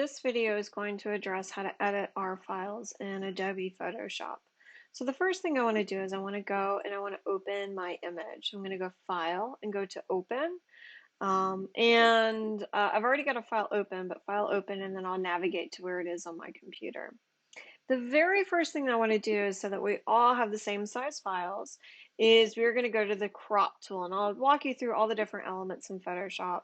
This video is going to address how to edit our files in Adobe Photoshop. So the first thing I want to do is I want to go and I want to open my image. I'm going to go File and go to Open. I've already got a file open, but File Open, and then I'll navigate to where it is on my computer. The very first thing I want to do is so that we all have the same size files is we're going to go to the crop tool, and I'll walk you through all the different elements in Photoshop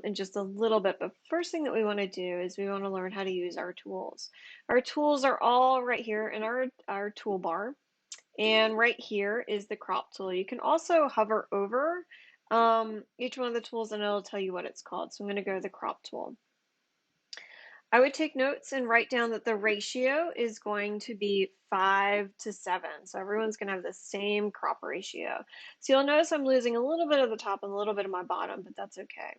in just a little bit. But first thing that we want to do is we want to learn how to use our tools. Our tools are all right here in our toolbar, and right here is the crop tool. You can also hover over each one of the tools and it'll tell you what it's called. So I'm going to go to the crop tool. I would take notes and write down that the ratio is going to be 5:7. So everyone's going to have the same crop ratio. So you'll notice I'm losing a little bit of the top and a little bit of my bottom, but that's okay.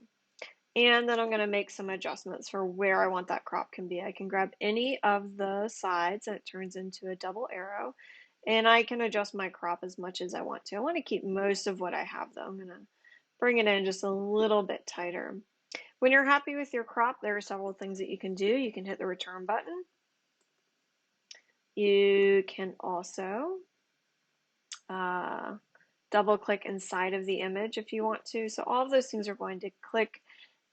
And then I'm going to make some adjustments for where I want that crop can be. I can grab any of the sides and it turns into a double arrow. And I can adjust my crop as much as I want to. I want to keep most of what I have though. I'm going to bring it in just a little bit tighter. When you're happy with your crop, there are several things that you can do. You can hit the return button. You can also double click inside of the image if you want to. So all of those things are going to click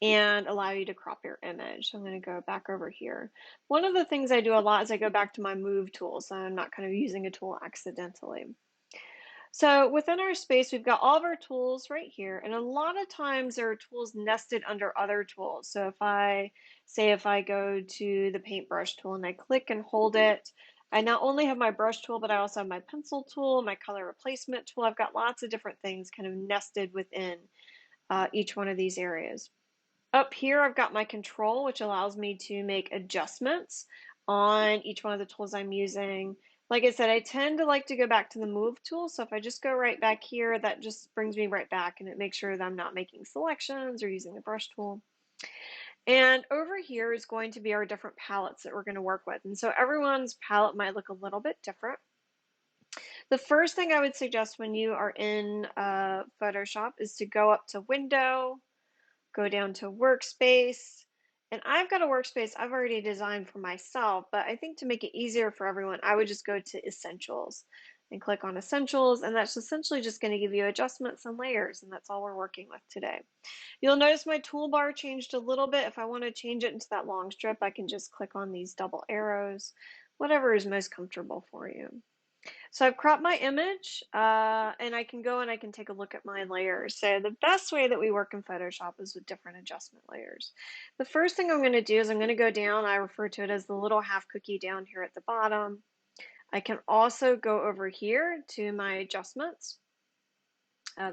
and allow you to crop your image. So I'm going to go back over here. One of the things I do a lot is I go back to my move tool, so I'm not kind of using a tool accidentally. So within our space, we've got all of our tools right here, and a lot of times there are tools nested under other tools. So if I go to the paintbrush tool and I click and hold it, I not only have my brush tool, but I also have my pencil tool, my color replacement tool. I've got lots of different things kind of nested within each one of these areas. Up here, I've got my control, which allows me to make adjustments on each one of the tools I'm using. Like I said, I tend to like to go back to the move tool. So if I just go right back here, that just brings me right back and it makes sure that I'm not making selections or using the brush tool. And over here is going to be our different palettes that we're going to work with. And so everyone's palette might look a little bit different. The first thing I would suggest when you are in Photoshop is to go up to Window, go down to Workspace, and I've got a workspace I've already designed for myself, but I think to make it easier for everyone, I would just go to Essentials and click on Essentials, and that's essentially just going to give you adjustments and layers, and that's all we're working with today. You'll notice my toolbar changed a little bit. If I want to change it into that long strip, I can just click on these double arrows, whatever is most comfortable for you. So I've cropped my image and I can go and I can take a look at my layers. So the best way that we work in Photoshop is with different adjustment layers. The first thing I'm going to do is I'm going to go down. I refer to it as the little half cookie down here at the bottom. I can also go over here to my adjustments.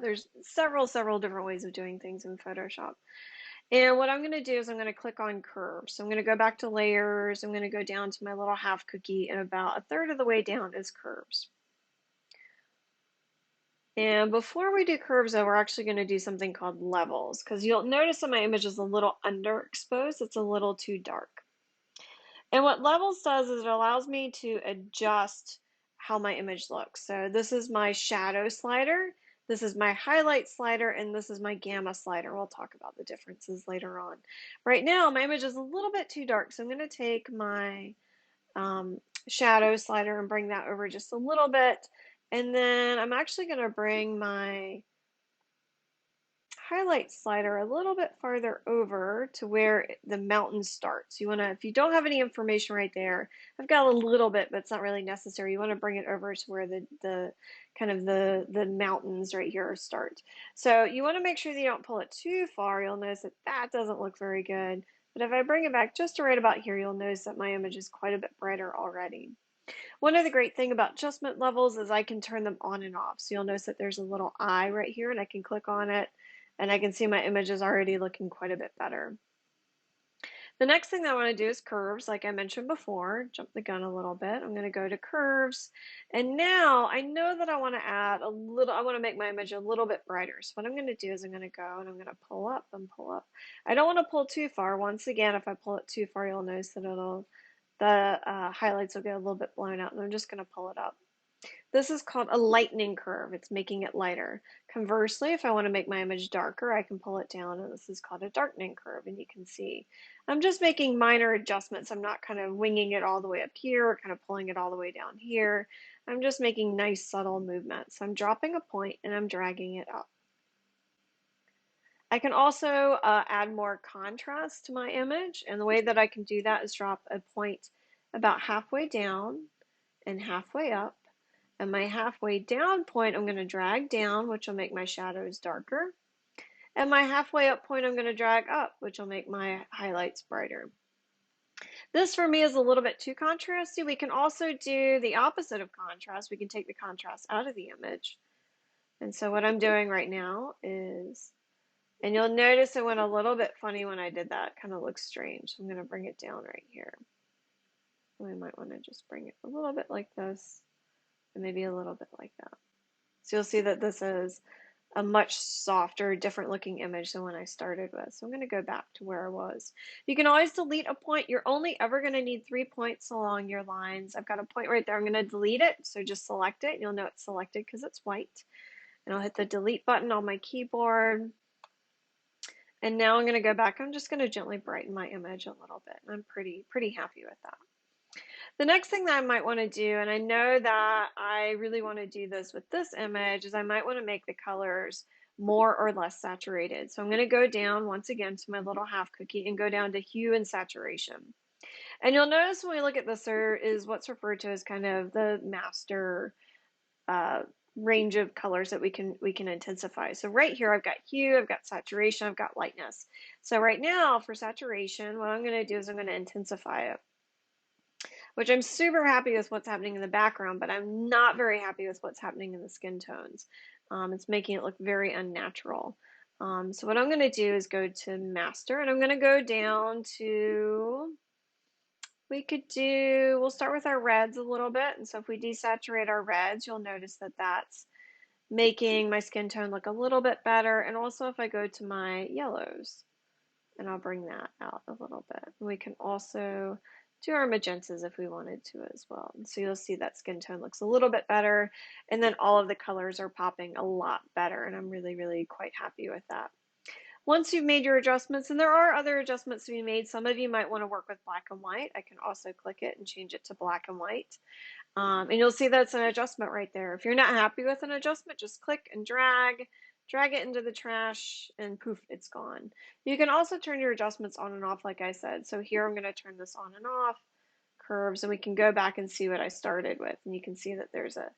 There's several different ways of doing things in Photoshop. And what I'm going to do is I'm going to click on curves. So I'm going to go back to layers. I'm going to go down to my little half cookie, and about a third of the way down is curves. And before we do curves, though, we're actually going to do something called levels, because you'll notice that my image is a little underexposed. It's a little too dark. And what levels does is it allows me to adjust how my image looks. So this is my shadow slider, this is my highlight slider, and this is my gamma slider. We'll talk about the differences later on. Right now, my image is a little bit too dark, so I'm going to take my shadow slider and bring that over just a little bit. And then I'm actually going to bring my highlight slider a little bit farther over to where the mountain starts. You want to, if you don't have any information right there, I've got a little bit, but it's not really necessary. You want to bring it over to where the kind of the mountains right here start. So you want to make sure that you don't pull it too far. You'll notice that that doesn't look very good. But if I bring it back just to right about here, you'll notice that my image is quite a bit brighter already. One of the great thing about adjustment levels is I can turn them on and off. So you'll notice that there's a little eye right here and I can click on it and I can see my image is already looking quite a bit better. The next thing that I want to do is curves, like I mentioned before. Jump the gun a little bit. I'm going to go to curves, and now I know that I want to add a little, I want to make my image a little bit brighter. So what I'm going to do is I'm going to go and I'm going to pull up and pull up. I don't want to pull too far. Once again, if I pull it too far, you'll notice that the highlights will get a little bit blown out, and I'm just going to pull it up. This is called a lightening curve. It's making it lighter. Conversely, if I want to make my image darker, I can pull it down, and this is called a darkening curve, and you can see I'm just making minor adjustments. I'm not kind of winging it all the way up here or kind of pulling it all the way down here. I'm just making nice subtle movements. I'm dropping a point and I'm dragging it up. I can also add more contrast to my image, and the way that I can do that is drop a point about halfway down and halfway up. And my halfway down point, I'm going to drag down, which will make my shadows darker. And my halfway up point, I'm going to drag up, which will make my highlights brighter. This for me is a little bit too contrasty. We can also do the opposite of contrast. We can take the contrast out of the image. And so what I'm doing right now is, and you'll notice it went a little bit funny when I did that. Kind of looks strange. I'm going to bring it down right here. We might want to just bring it a little bit like this, and maybe a little bit like that. So you'll see that this is a much softer, different looking image than when I started with. So I'm going to go back to where I was. You can always delete a point. You're only ever going to need 3 points along your lines. I've got a point right there. I'm going to delete it. So just select it. You'll know it's selected because it's white. And I'll hit the delete button on my keyboard. And now I'm going to go back. I'm just going to gently brighten my image a little bit. I'm pretty happy with that. The next thing that I might want to do, and I know that I really want to do this with this image, is I might want to make the colors more or less saturated. So I'm going to go down once again to my little half cookie and go down to hue and saturation. And you'll notice when we look at this, there is what's referred to as kind of the master range of colors that we can intensify. So right here I've got hue, I've got saturation, I've got lightness. So right now for saturation, what I'm going to do is I'm going to intensify it, which I'm super happy with what's happening in the background, but I'm not very happy with what's happening in the skin tones. It's making it look very unnatural. So what I'm going to do is go to master, and I'm going to go down to, we'll start with our reds a little bit. And so if we desaturate our reds, you'll notice that that's making my skin tone look a little bit better. And also if I go to my yellows, and I'll bring that out a little bit. We can also do our magentas if we wanted to as well. And so you'll see that skin tone looks a little bit better, and then all of the colors are popping a lot better, and I'm really quite happy with that. Once you've made your adjustments, and there are other adjustments to be made, some of you might want to work with black and white. I can also click it and change it to black and white. And you'll see that's an adjustment right there. If you're not happy with an adjustment, just click and drag it into the trash, and poof, it's gone. You can also turn your adjustments on and off, like I said. So here I'm going to turn this on and off, curves, and we can go back and see what I started with. And you can see that there's a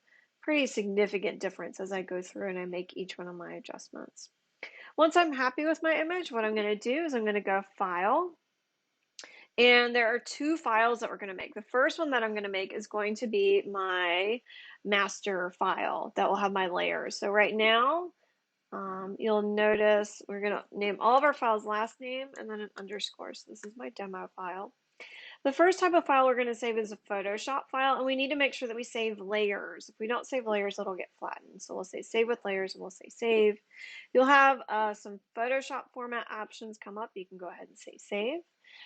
pretty significant difference as I go through and I make each one of my adjustments. Once I'm happy with my image, what I'm going to do is I'm going to go File, and there are 2 files that we're going to make. The first one that I'm going to make is going to be my master file that will have my layers. So right now, you'll notice we're going to name all of our files last name and then an underscore. So this is my demo file. The first type of file we're going to save is a Photoshop file, and we need to make sure that we save layers. If we don't save layers, it'll get flattened. So we'll say save with layers, and we'll say save. You'll have some Photoshop format options come up. You can go ahead and say save.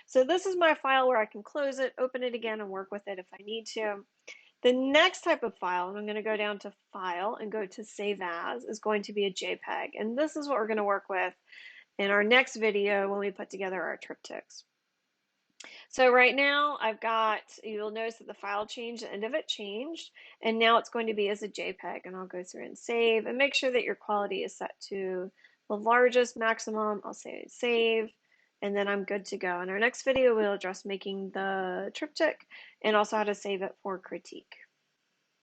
So this is my file where I can close it, open it again, and work with it if I need to. The next type of file, and I'm going to go down to File and go to Save As, is going to be a JPEG. And this is what we're going to work with in our next video when we put together our triptychs. So right now I've got, you'll notice that the file changed, the end of it changed, and now it's going to be as a JPEG, and I'll go through and save, and make sure that your quality is set to the largest maximum. I'll say save, and then I'm good to go. In our next video, we'll address making the triptych and also how to save it for critique.